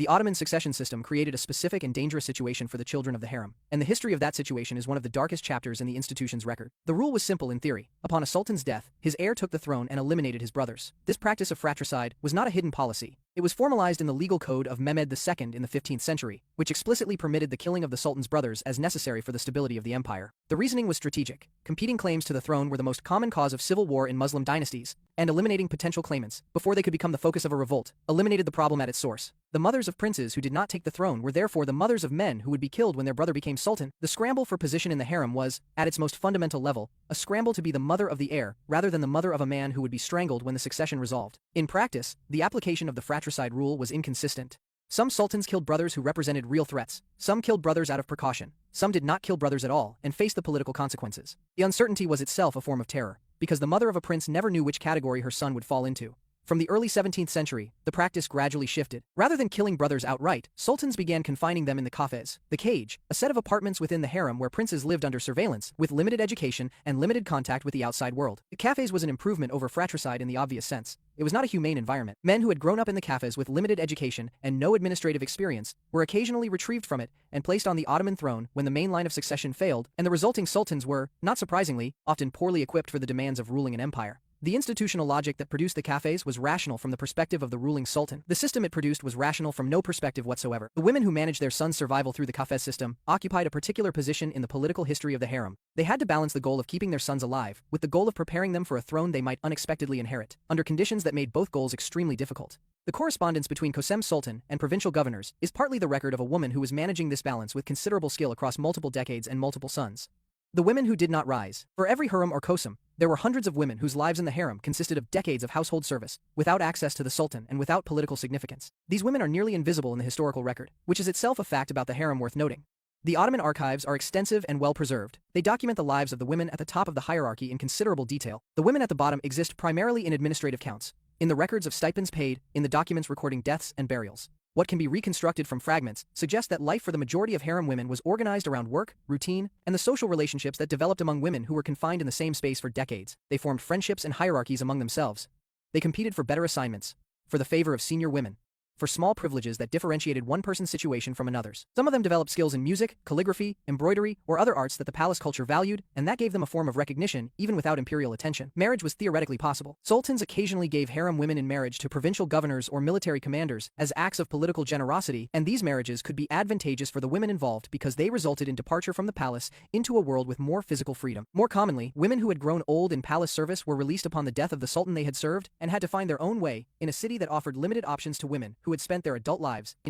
The Ottoman succession system created a specific and dangerous situation for the children of the harem, and the history of that situation is one of the darkest chapters in the institution's record. The rule was simple in theory. Upon a sultan's death, his heir took the throne and eliminated his brothers. This practice of fratricide was not a hidden policy. It was formalized in the legal code of Mehmed II in the 15th century, which explicitly permitted the killing of the sultan's brothers as necessary for the stability of the empire. The reasoning was strategic. Competing claims to the throne were the most common cause of civil war in Muslim dynasties, and eliminating potential claimants, before they could become the focus of a revolt, eliminated the problem at its source. The mothers of princes who did not take the throne were therefore the mothers of men who would be killed when their brother became sultan. The scramble for position in the harem was, at its most fundamental level, a scramble to be the mother of the heir, rather than the mother of a man who would be strangled when the succession resolved. In practice, the application of the fratricide rule was inconsistent. Some sultans killed brothers who represented real threats, some killed brothers out of precaution, some did not kill brothers at all and faced the political consequences. The uncertainty was itself a form of terror, because the mother of a prince never knew which category her son would fall into. From the early 17th century, the practice gradually shifted. Rather than killing brothers outright, sultans began confining them in the kafes, the cage, a set of apartments within the harem where princes lived under surveillance, with limited education and limited contact with the outside world. The cafes was an improvement over fratricide in the obvious sense. It was not a humane environment. Men who had grown up in the cafes with limited education and no administrative experience were occasionally retrieved from it and placed on the Ottoman throne when the main line of succession failed, and the resulting sultans were, not surprisingly, often poorly equipped for the demands of ruling an empire. The institutional logic that produced the cafes was rational from the perspective of the ruling sultan. The system it produced was rational from no perspective whatsoever. The women who managed their sons' survival through the kafes system occupied a particular position in the political history of the harem. They had to balance the goal of keeping their sons alive with the goal of preparing them for a throne they might unexpectedly inherit, under conditions that made both goals extremely difficult. The correspondence between Qasem Sultan and provincial governors is partly the record of a woman who was managing this balance with considerable skill across multiple decades and multiple sons. The women who did not rise. For every harem or qasem, there were hundreds of women whose lives in the harem consisted of decades of household service, without access to the sultan and without political significance. These women are nearly invisible in the historical record, which is itself a fact about the harem worth noting. The Ottoman archives are extensive and well preserved. They document the lives of the women at the top of the hierarchy in considerable detail. The women at the bottom exist primarily in administrative counts, in the records of stipends paid, in the documents recording deaths and burials. What can be reconstructed from fragments suggests that life for the majority of harem women was organized around work, routine, and the social relationships that developed among women who were confined in the same space for decades. They formed friendships and hierarchies among themselves. They competed for better assignments, for the favor of senior women, for small privileges that differentiated one person's situation from another's. Some of them developed skills in music, calligraphy, embroidery, or other arts that the palace culture valued, and that gave them a form of recognition even without imperial attention. Marriage was theoretically possible. Sultans occasionally gave harem women in marriage to provincial governors or military commanders as acts of political generosity, and these marriages could be advantageous for the women involved because they resulted in departure from the palace into a world with more physical freedom. More commonly, women who had grown old in palace service were released upon the death of the sultan they had served and had to find their own way in a city that offered limited options to women who had spent their adult lives in